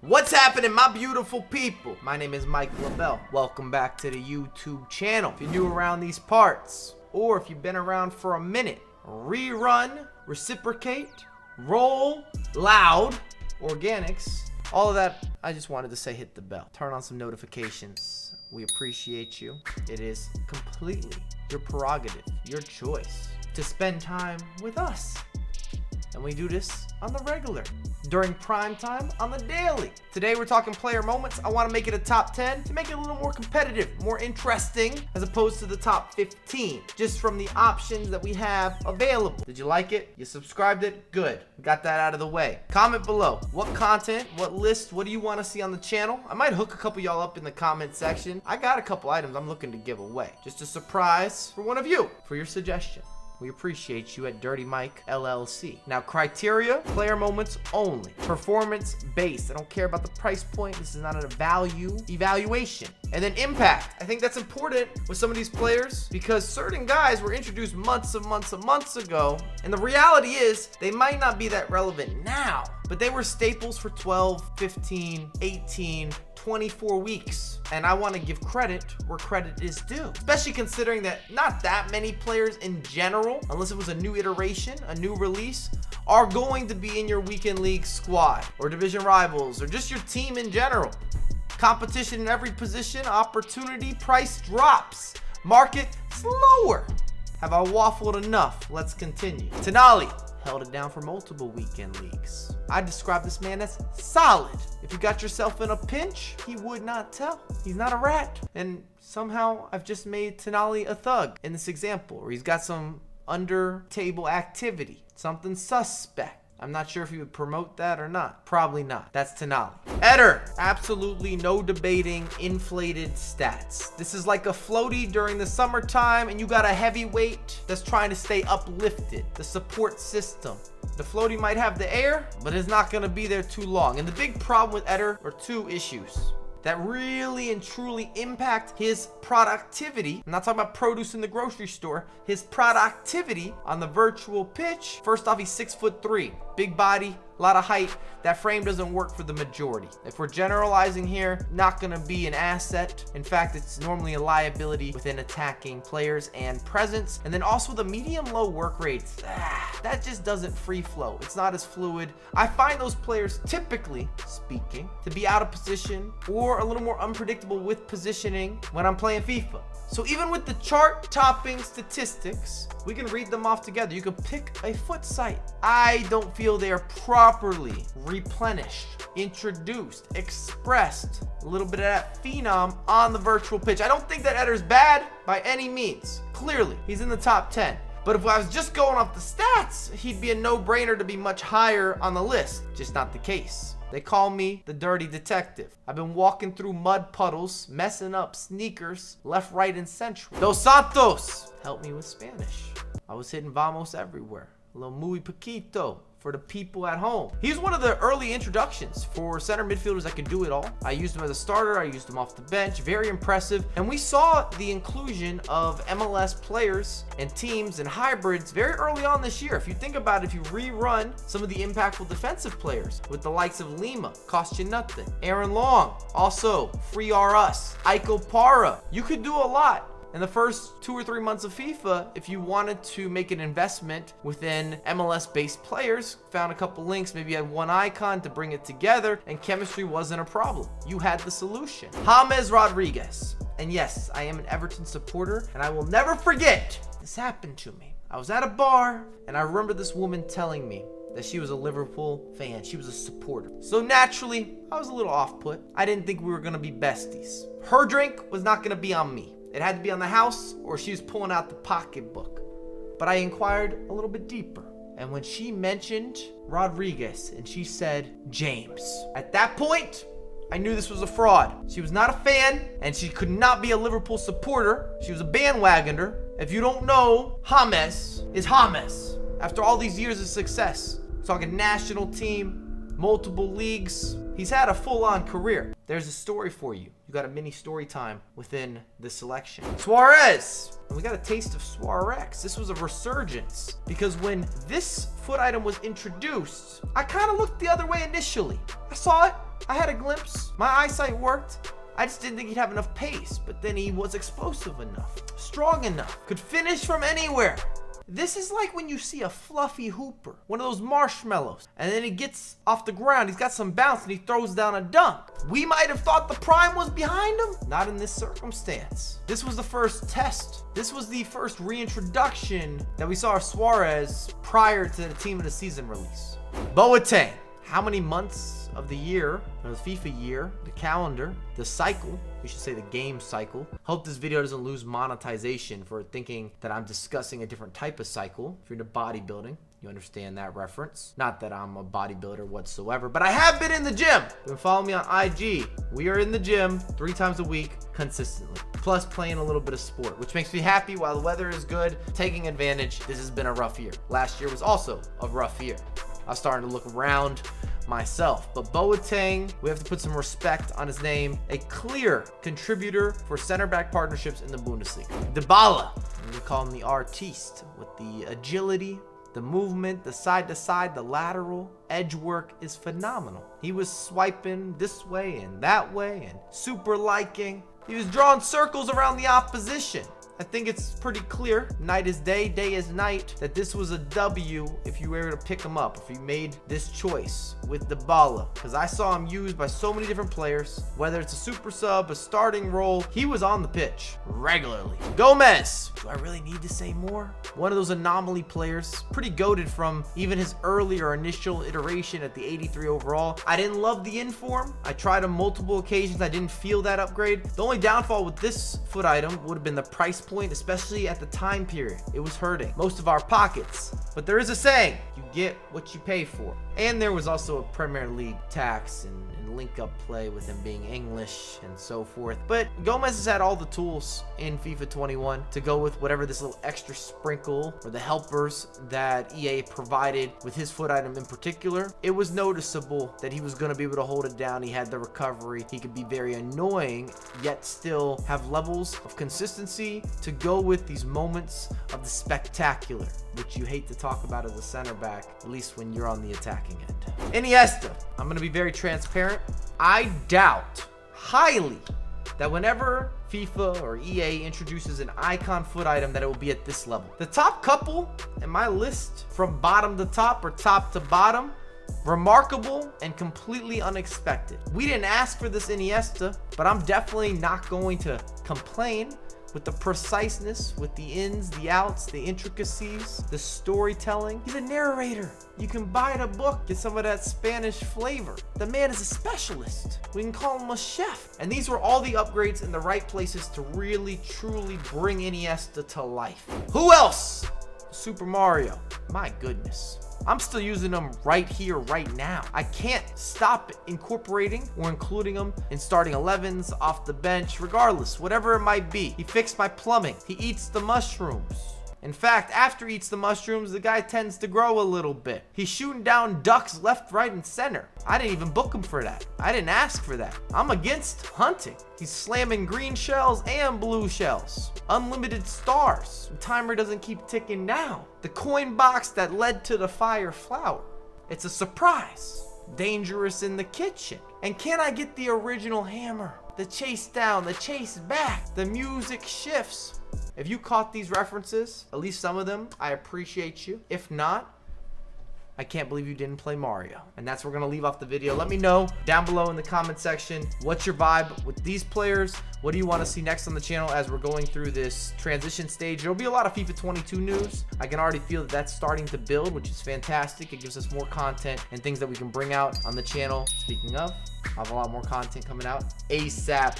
What's happening, my beautiful people? My name is Mike LaBelle. Welcome back to the YouTube channel. If you're new around these parts, or if you've been around for a minute, rerun, reciprocate, roll, loud, organics, all of that, I just wanted to say hit the bell. Turn on some notifications. We appreciate you. It is completely your prerogative, your choice to spend time with us. And we do this on the regular, during prime time, on the daily. Today we're talking player moments. I want to make it a top 10 to make it a little more competitive, more interesting, as opposed to the top 15, just from the options that we have available. Did you like it? You subscribed it? Good. We got that out of the way. Comment below. What content, what list, what do you want to see on the channel? I might hook a couple y'all up in the comment section. I got a couple items I'm looking to give away. Just a surprise for one of you, for your suggestion. We appreciate you at Dirty Mike LLC. Now, criteria, player moments only. Performance based. I don't care about the price point. This is not a value evaluation. And then impact. I think that's important with some of these players because certain guys were introduced months ago. And the reality is they might not be that relevant now, but they were staples for 12, 15, 18, 24 weeks. And I want to give credit where credit is due, especially considering that not that many players in general, unless it was a new iteration, a new release, are going to be in your weekend league squad or division rivals or just your team in general. Competition in every position, opportunity, price drops, market slower. Have I waffled enough? Let's continue. Tenali held it down for multiple weekend leagues. I describe this man as solid. If you got yourself in a pinch, he would not tell. He's not a rat. And somehow I've just made Tenali a thug in this example, where he's got some under table activity, something suspect. I'm not sure if he would promote that or not. Probably not. That's Tenali. Eder, absolutely no debating, inflated stats. This is like a floaty during the summertime and you got a heavyweight that's trying to stay uplifted. The support system. The floaty might have the air, but it's not gonna be there too long. And the big problem with Eder are two issues that really and truly impact his productivity. I'm not talking about produce in the grocery store. His productivity on the virtual pitch. First off, he's 6'3", big body, a lot of height. That frame doesn't work for the majority. If we're generalizing here, not gonna be an asset. In fact, it's normally a liability within attacking players and presence. And then also the medium-low work rates. That just doesn't free flow. It's not as fluid. I find those players, typically speaking, to be out of position or a little more unpredictable with positioning when I'm playing FIFA. So even with the chart topping statistics, we can read them off together. You can pick a FUT site. I don't feel they are properly replenished, introduced, expressed a little bit of that phenom on the virtual pitch. I don't think that Eder's bad by any means. Clearly, he's in the top 10. But if I was just going off the stats, he'd be a no-brainer to be much higher on the list. Just not the case. They call me the dirty detective. I've been walking through mud puddles, messing up sneakers, left, right, and central. Dos Santos helped me with Spanish. I was hitting vamos everywhere. A little muy poquito for the people at home. He's one of the early introductions for center midfielders that could do it all. I used him as a starter. I used him off the bench. Very impressive. And we saw the inclusion of MLS players and teams and hybrids very early on this year. If you think about it, if you rerun some of the impactful defensive players with the likes of Lima, cost you nothing. Aaron Long, also free us. Iko Para, you could do a lot. In the first 2 or 3 months of FIFA, if you wanted to make an investment within MLS-based players, found a couple links, maybe you had one icon to bring it together, and chemistry wasn't a problem. You had the solution. James Rodriguez. And yes, I am an Everton supporter, and I will never forget this happened to me. I was at a bar, and I remember this woman telling me that she was a Liverpool fan. She was a supporter. So naturally, I was a little off-put. I didn't think we were gonna be besties. Her drink was not gonna be on me. It had to be on the house or she was pulling out the pocketbook. But I inquired a little bit deeper. And when she mentioned Rodriguez and she said James, at that point, I knew this was a fraud. She was not a fan and she could not be a Liverpool supporter. She was a bandwagoner. If you don't know, James is James. After all these years of success, talking national team, multiple leagues, he's had a full-on career. There's a story for you. You got a mini story time within the selection. Suarez. And we got a taste of Suarez. This was a resurgence because when this FUT item was introduced, I kind of looked the other way initially. I saw it. I had a glimpse. My eyesight worked. I just didn't think he'd have enough pace, but then he was explosive enough, strong enough, could finish from anywhere. This is like when you see a fluffy hooper, one of those marshmallows, and then he gets off the ground, he's got some bounce, and he throws down a dunk. We might have thought the prime was behind him. Not in this circumstance. This was the first test. This was the first reintroduction that we saw of Suarez prior to the team of the season release. Boateng. How many months of the year, or the FIFA year, the calendar, the cycle, we should say the game cycle. Hope this video doesn't lose monetization for thinking that I'm discussing a different type of cycle. If you're into bodybuilding, you understand that reference. Not that I'm a bodybuilder whatsoever, but I have been in the gym. You can follow me on IG. We are in the gym 3 times a week consistently. Plus playing a little bit of sport, which makes me happy while the weather is good, taking advantage. This has been a rough year. Last year was also a rough year. I was starting to look around myself. But Boateng, we have to put some respect on his name. A clear contributor for center back partnerships in the Bundesliga. Dybala, we call him the artiste, with the agility, the movement, the side to side, the lateral edge work is phenomenal. He was swiping this way and that way and super liking. He was drawing circles around the opposition. I think it's pretty clear, night is day, day is night, that this was a W if you were to pick him up, if you made this choice with Dybala. Because I saw him used by so many different players, whether it's a super sub, a starting role, he was on the pitch regularly. Gomez, do I really need to say more? One of those anomaly players, pretty goated from even his earlier initial iteration at the 83 overall. I didn't love the inform. I tried on multiple occasions. I didn't feel that upgrade. The only downfall with this FUT item would have been the price point, especially at the time period. It was hurting most of our pockets. But there is a saying, you get what you pay for. And there was also a Premier League tax and link up play with him being English and so forth. But Gomez has had all the tools in FIFA 21 to go with whatever this little extra sprinkle or the helpers that EA provided with his FUT item in particular. It was noticeable that he was going to be able to hold it down. He had the recovery. He could be very annoying, yet still have levels of consistency to go with these moments of the spectacular, which you hate to talk about as a center back, at least when you're on the attacking end. Iniesta, I'm going to be very transparent. I doubt highly that whenever FIFA or EA introduces an icon FUT item that it will be at this level. The top couple in my list from bottom to top or top to bottom, remarkable and completely unexpected. We didn't ask for this Iniesta, but I'm definitely not going to complain with the preciseness, with the ins, the outs, the intricacies, the storytelling. He's a narrator. You can buy the book, get some of that Spanish flavor. The man is a specialist. We can call him a chef. And these were all the upgrades in the right places to really, truly bring Iniesta to life. Who else? Super Mario. My goodness. I'm still using them right here, right now. I can't stop incorporating or including them in starting 11s, off the bench, regardless, whatever it might be. He fixed my plumbing. He eats the mushrooms. In fact, after he eats the mushrooms, the guy tends to grow a little bit. He's shooting down ducks left, right, and center. I didn't even book him for that. I didn't ask for that. I'm against hunting. He's slamming green shells and blue shells. Unlimited stars. The timer doesn't keep ticking down. The coin box that led to the fire flower. It's a surprise. Dangerous in the kitchen. And can I get the original hammer? The chase down, the chase back. The music shifts. If you caught these references, at least some of them, I appreciate you. If not, I can't believe you didn't play Mario. And that's where we're gonna leave off the video. Let me know down below in the comment section, what's your vibe with these players? What do you want to see next on the channel as we're going through this transition stage? There'll be a lot of FIFA 22 news. I can already feel that that's starting to build, which is fantastic. It gives us more content and things that we can bring out on the channel. Speaking of, I have a lot more content coming out ASAP.